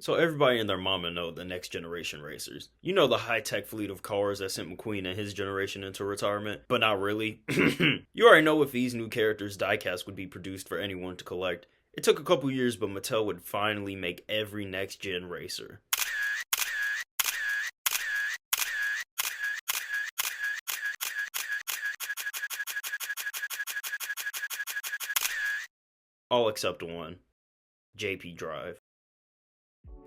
So everybody and their mama know the next generation racers. You know, the high-tech fleet of cars that sent McQueen and his generation into retirement, but not really. You already know if these new characters diecast would be produced for anyone to collect. It took a couple years, but Mattel would finally make every next-gen racer. All except one. 𝗫𝗵𝗏𝗏.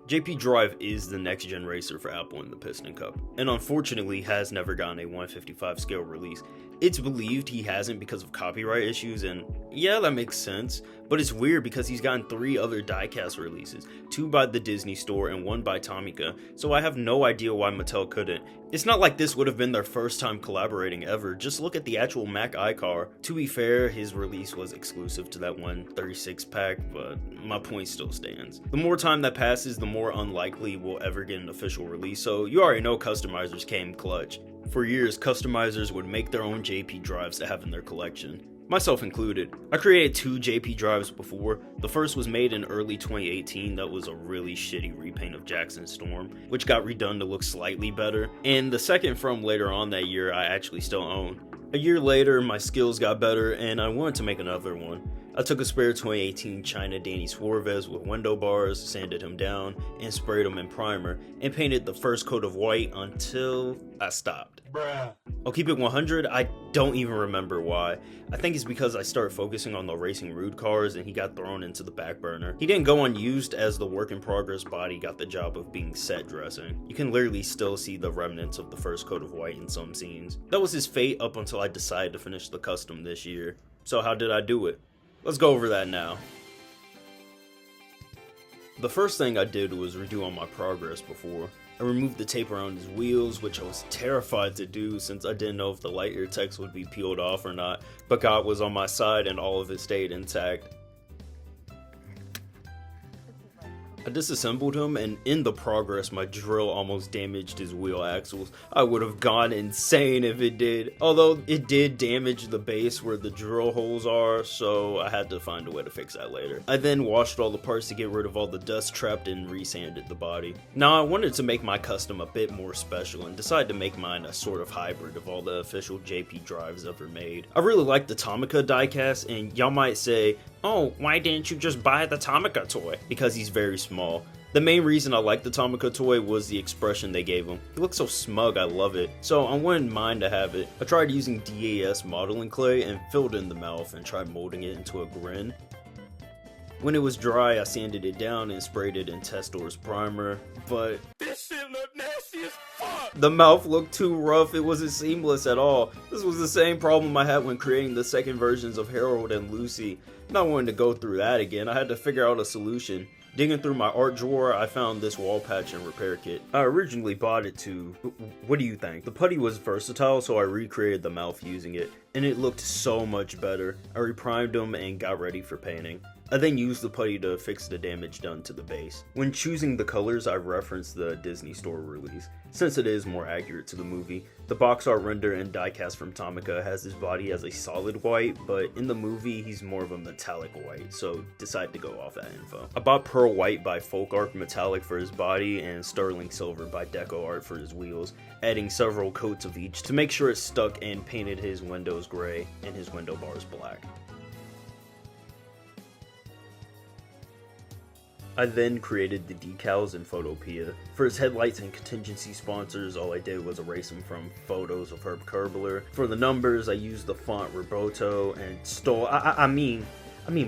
𝗫𝗵𝗏𝗏 is the next-gen racer for Apple in the Piston Cup, and unfortunately has never gotten a 1/55 scale release. It's believed he hasn't because of copyright issues, and yeah, that makes sense, but it's weird because he's gotten 3 other diecast releases, 2 by the Disney Store and 1 by Tomica, so I have no idea why Mattel couldn't. It's not like this would have been their first time collaborating ever. Just look at the actual Mac iCar. To be fair, his release was exclusive to that one 36-pack, but my point still stands. The more time that passes, the more unlikely we'll ever get an official release, so you already know customizers came clutch. For years, customizers would make their own 𝗫𝗵𝗏𝗏s to have in their collection, myself included. I created 2 𝗫𝗵𝗏𝗏s before. The first was made in early 2018, that was a really shitty repaint of Jackson Storm, which got redone to look slightly better, and the second from later on that year I actually still own. A year later, my skills got better and I wanted to make another one. I took a spare 2018 China Danny Suarez with window bars, sanded him down, and sprayed him in primer, and painted the first coat of white until I stopped. Bruh. I'll keep it 100, I don't even remember why. I think it's because I started focusing on the Racing Rude cars and he got thrown into the back burner. He didn't go unused as the work-in-progress body got the job of being set dressing. You can literally still see the remnants of the first coat of white in some scenes. That was his fate up until I decided to finish the custom this year. So how did I do it? Let's go over that now. The first thing I did was redo all my progress before. I removed the tape around his wheels, which I was terrified to do since I didn't know if the light ear text would be peeled off or not, but God was on my side and all of it stayed intact. I disassembled him, and in the progress my drill almost damaged his wheel axles. I would have gone insane if it did, although it did damage the base where the drill holes are, so I had to find a way to fix that later. I then washed all the parts to get rid of all the dust trapped and resanded the body. Now I wanted to make my custom a bit more special and decided to make mine a sort of hybrid of all the official 𝗫𝗵𝗏𝗏s ever made. I really like the Tomica diecast, and y'all might say, oh, why didn't you just buy the Tomica toy? Because he's very small. The main reason I liked the Tomica toy was the expression they gave him. He looks so smug, I love it. So I wouldn't mind to have it. I tried using DAS modeling clay and filled in the mouth and tried molding it into a grin. When it was dry, I sanded it down and sprayed it in Testor's primer, but This shit look nasty as fuck! the mouth looked too rough. It wasn't seamless at all. This was the same problem I had when creating the second versions of Harold and Lucy. Not wanting to go through that again, I had to figure out a solution. Digging through my art drawer, I found this wall patch and repair kit. I originally bought it to... what do you think? The putty was versatile, so I recreated the mouth using it, and it looked so much better. I reprimed them and got ready for painting. I then used the putty to fix the damage done to the base. When choosing the colors, I referenced the Disney Store release, since it is more accurate to the movie. The box art render and diecast from Tomica has his body as a solid white, but in the movie he's more of a metallic white, so decided to go off that info. I bought pearl white by Folk Art Metallic for his body and sterling silver by Deco Art for his wheels, adding several coats of each to make sure it stuck, and painted his windows gray and his window bars black. I then created the decals in 𝗂𝗶𝗀𝗆. For his headlights and contingency sponsors, all I did was erase them from photos of 𝗃𝗶𝗀𝗆. For the numbers, I used the font Roboto and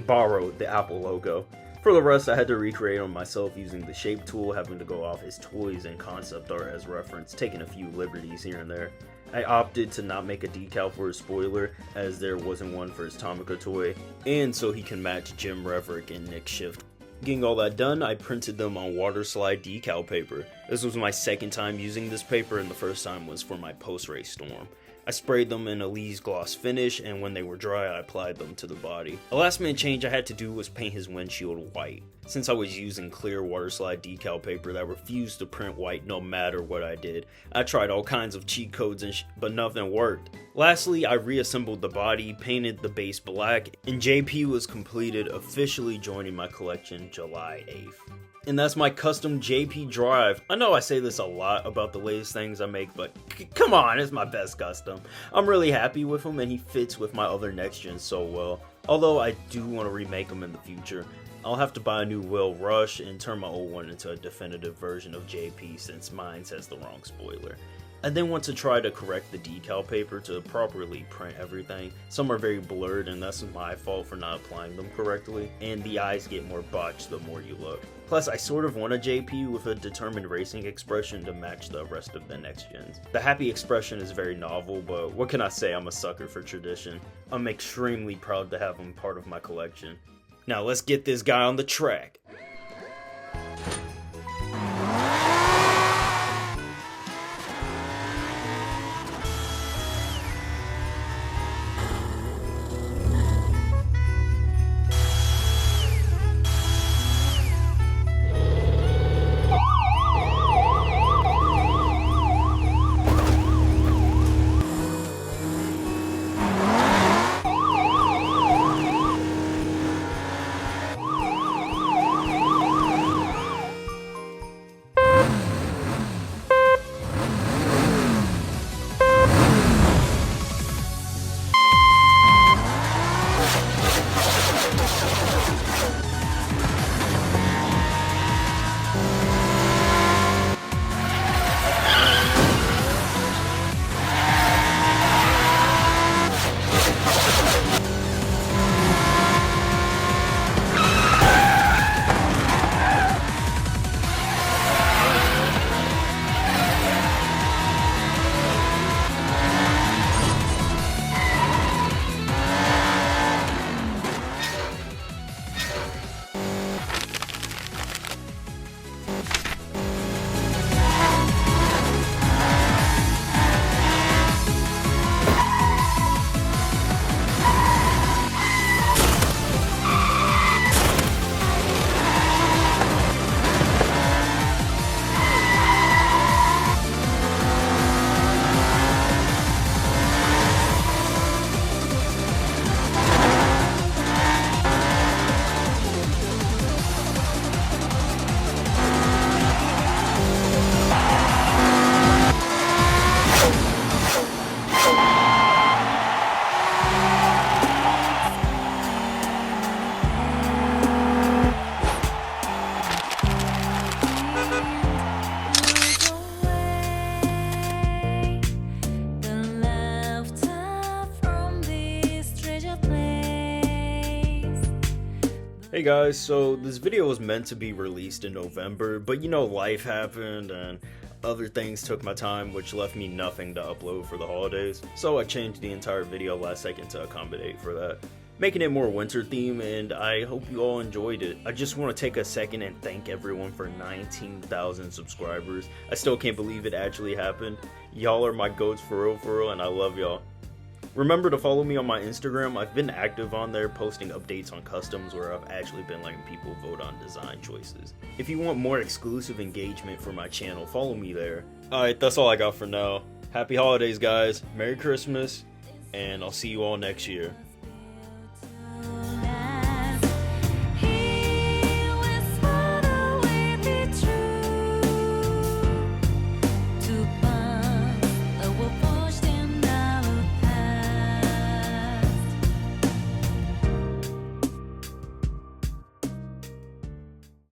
borrowed the Apple logo. For the rest, I had to recreate them myself using the shape tool, having to go off his toys and concept art as reference, taking a few liberties here and there. I opted to not make a decal for his spoiler, as there wasn't one for his Tomica toy, and so he can match Jim Reverick and Nick Shift. Getting all that done, I printed them on water slide decal paper. This was my second time using this paper, and the first time was for my post-race Storm. I sprayed them in a Lee's gloss finish, and when they were dry, I applied them to the body. The last minute change I had to do was paint his windshield white. since I was using clear water slide decal paper that refused to print white no matter what I did. I tried all kinds of cheat codes but nothing worked. Lastly, I reassembled the body, painted the base black, and JP was completed, officially joining my collection July 8th. And that's my custom JP drive. I know I say this a lot about the latest things I make, but come on, it's my best custom. I'm really happy with him, and he fits with my other next gens so well. Although I do want to remake him in the future. I'll have to buy a new Will Rush and turn my old one into a definitive version of JP since mine has the wrong spoiler. I then want to try to correct the decal paper to properly print everything. Some are very blurred, and that's my fault for not applying them correctly, and the eyes get more botched the more you look. Plus, I sort of want a JP with a determined racing expression to match the rest of the next gens. The happy expression is very novel, but what can I say, I'm a sucker for tradition. I'm extremely proud to have him part of my collection. Now let's get this guy on the track. Hey guys, so this video was meant to be released in November, but you know, life happened and other things took my time, which left me nothing to upload for the holidays. So I changed the entire video last second to accommodate for that, making it more winter theme, and I hope you all enjoyed it. I just want to take a second and thank everyone for 19,000 subscribers. I still can't believe it actually happened. Y'all are my goats for real, and I love y'all. Remember to follow me on my Instagram. I've been active on there, posting updates on customs where I've actually been letting people vote on design choices. If you want more exclusive engagement for my channel, follow me there. Alright, that's all I got for now. Happy holidays, guys. Merry Christmas, and I'll see you all next year.